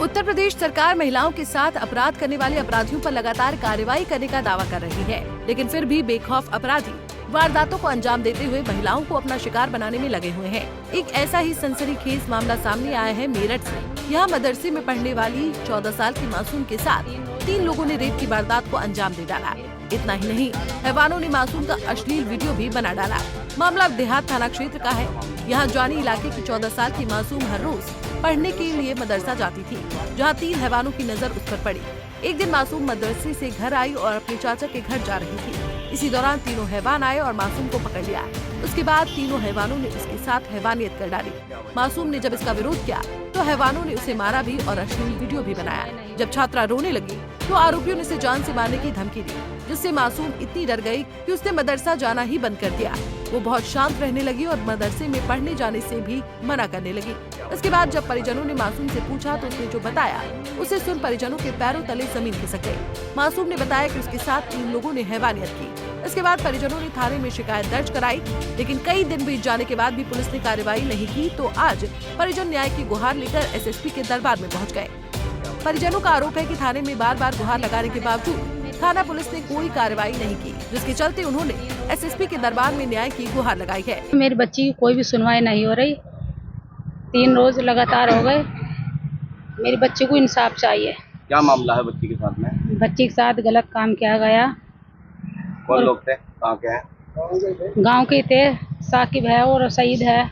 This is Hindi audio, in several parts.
उत्तर प्रदेश सरकार महिलाओं के साथ अपराध करने वाले अपराधियों पर लगातार कार्रवाई करने का दावा कर रही है, लेकिन फिर भी बेखौफ अपराधी वारदातों को अंजाम देते हुए महिलाओं को अपना शिकार बनाने में लगे हुए हैं। एक ऐसा ही सनसनीखेज मामला सामने आया है मेरठ से। यहाँ मदरसे में पढ़ने वाली 14 साल की मासूम के साथ 3 लोगों ने रेप की वारदात को अंजाम दे डाला। इतना ही नहीं, हैवानों ने मासूम का अश्लील वीडियो भी बना डाला। मामला देहात थाना क्षेत्र का है। यहाँ जानी इलाके की 14 साल की मासूम हर रोज पढ़ने के लिए मदरसा जाती थी, जहाँ 3 हैवानों की नजर उस पर पड़ी। एक दिन मासूम मदरसे से घर आई और अपने चाचा के घर जा रही थी। इसी दौरान तीनों हैवान आए और मासूम को पकड़ लिया। उसके बाद तीनों हैवानों ने उसके साथ हैवानियत कर डाली। मासूम ने जब इसका विरोध किया तो हैवानों ने उसे मारा भी और अश्लील वीडियो भी बनाया। जब छात्रा रोने लगी तो आरोपियों ने उसे जान से मारने की धमकी दी, जिससे मासूम इतनी डर गई कि उसने मदरसा जाना ही बंद कर दिया। वो बहुत शांत रहने लगी और मदरसे में पढ़ने जाने से भी मना करने लगी। इसके बाद जब परिजनों ने मासूम से पूछा तो उसने जो बताया उसे सुन परिजनों के पैरों तले जमीन खिसक गई। मासूम ने बताया कि उसके साथ 3 लोगों ने हैवानियत की। इसके बाद परिजनों ने थाने में शिकायत दर्ज कराई, लेकिन कई दिन बीत जाने के बाद भी पुलिस ने कार्रवाई नहीं की। तो आज परिजन न्याय की गुहार लेकर एसएसपी के दरबार में पहुंच गए। परिजनों का आरोप है कि थाने में बार-बार गुहार लगाने के बावजूद थाना पुलिस ने कोई कार्रवाई नहीं की, जिसके चलते उन्होंने एसएसपी के दरबार में न्याय की गुहार लगाई है। मेरी बच्ची की कोई भी सुनवाई नहीं हो रही, 3 रोज लगातार हो गए। मेरी बच्ची को इंसाफ चाहिए। क्या मामला है बच्ची के साथ में? बच्ची के साथ गलत काम किया गया। कौन लोग थे, कहाँ के हैं? गांव के थे, साकिब है और सईद है।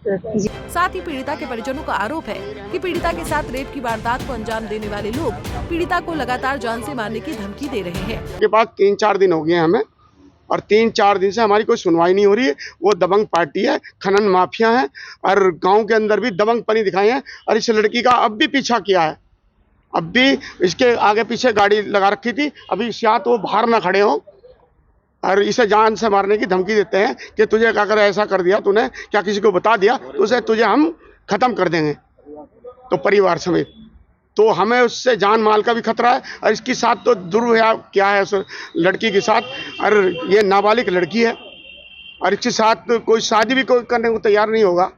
साथ ही पीड़िता के परिजनों का आरोप है कि पीड़िता के साथ रेप की वारदात को अंजाम देने वाले लोग पीड़िता को लगातार जान से मारने की धमकी दे रहे हैं। के पास 3-4 दिन हो गए हमें और 3-4 दिन से हमारी कोई सुनवाई नहीं हो रही है। वो दबंग पार्टी है, खनन माफिया है और गांव के अंदर भी दबंगपनी दिखाई है। और इस लड़की का अब भी पीछा किया है, अब भी इसके आगे पीछे गाड़ी लगा रखी थी। अभी या तो वो बाहर ना खड़े हो और इसे जान से मारने की धमकी देते हैं कि तुझे अगर ऐसा कर दिया, तूने क्या किसी को बता दिया तो उसे तुझे हम खत्म कर देंगे, तो परिवार समेत। तो हमें उससे जान माल का भी खतरा है और इसके साथ तो दुर्व्यवहार क्या है उस लड़की के साथ। और ये नाबालिग लड़की है और इसके साथ कोई शादी भी कोई करने को तैयार नहीं होगा,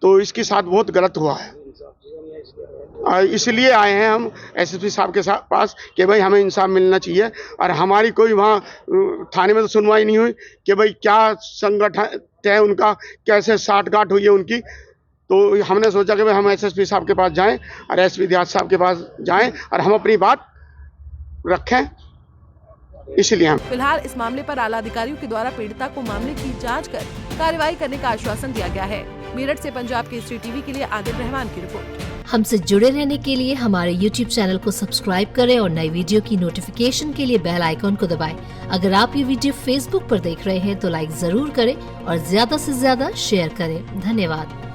तो इसके साथ बहुत गलत हुआ है। इसलिए आए हैं हम एसएसपी साहब के पास कि भाई हमें इंसाफ मिलना चाहिए। और हमारी कोई वहाँ थाने में तो सुनवाई नहीं हुई कि भाई क्या संगठन है उनका, कैसे साठगांठ हुई है उनकी। तो हमने सोचा कि भाई हम एसएसपी साहब के पास जाएं और एसपी देहात साहब के पास जाएं और हम अपनी बात रखें, इसलिए हम फिलहाल इस मामले पर आला अधिकारियों के द्वारा पीड़िता को मामले की जांच कर कार्रवाई करने का आश्वासन दिया गया है। मेरठ से पंजाब केसरी टीवी के लिए आदिल रहमान की रिपोर्ट। हमसे जुड़े रहने के लिए हमारे YouTube चैनल को सब्सक्राइब करें और नई वीडियो की नोटिफिकेशन के लिए बेल आइकॉन को दबाएं। अगर आप ये वीडियो Facebook पर देख रहे हैं तो लाइक जरूर करें और ज्यादा से ज्यादा शेयर करें। धन्यवाद।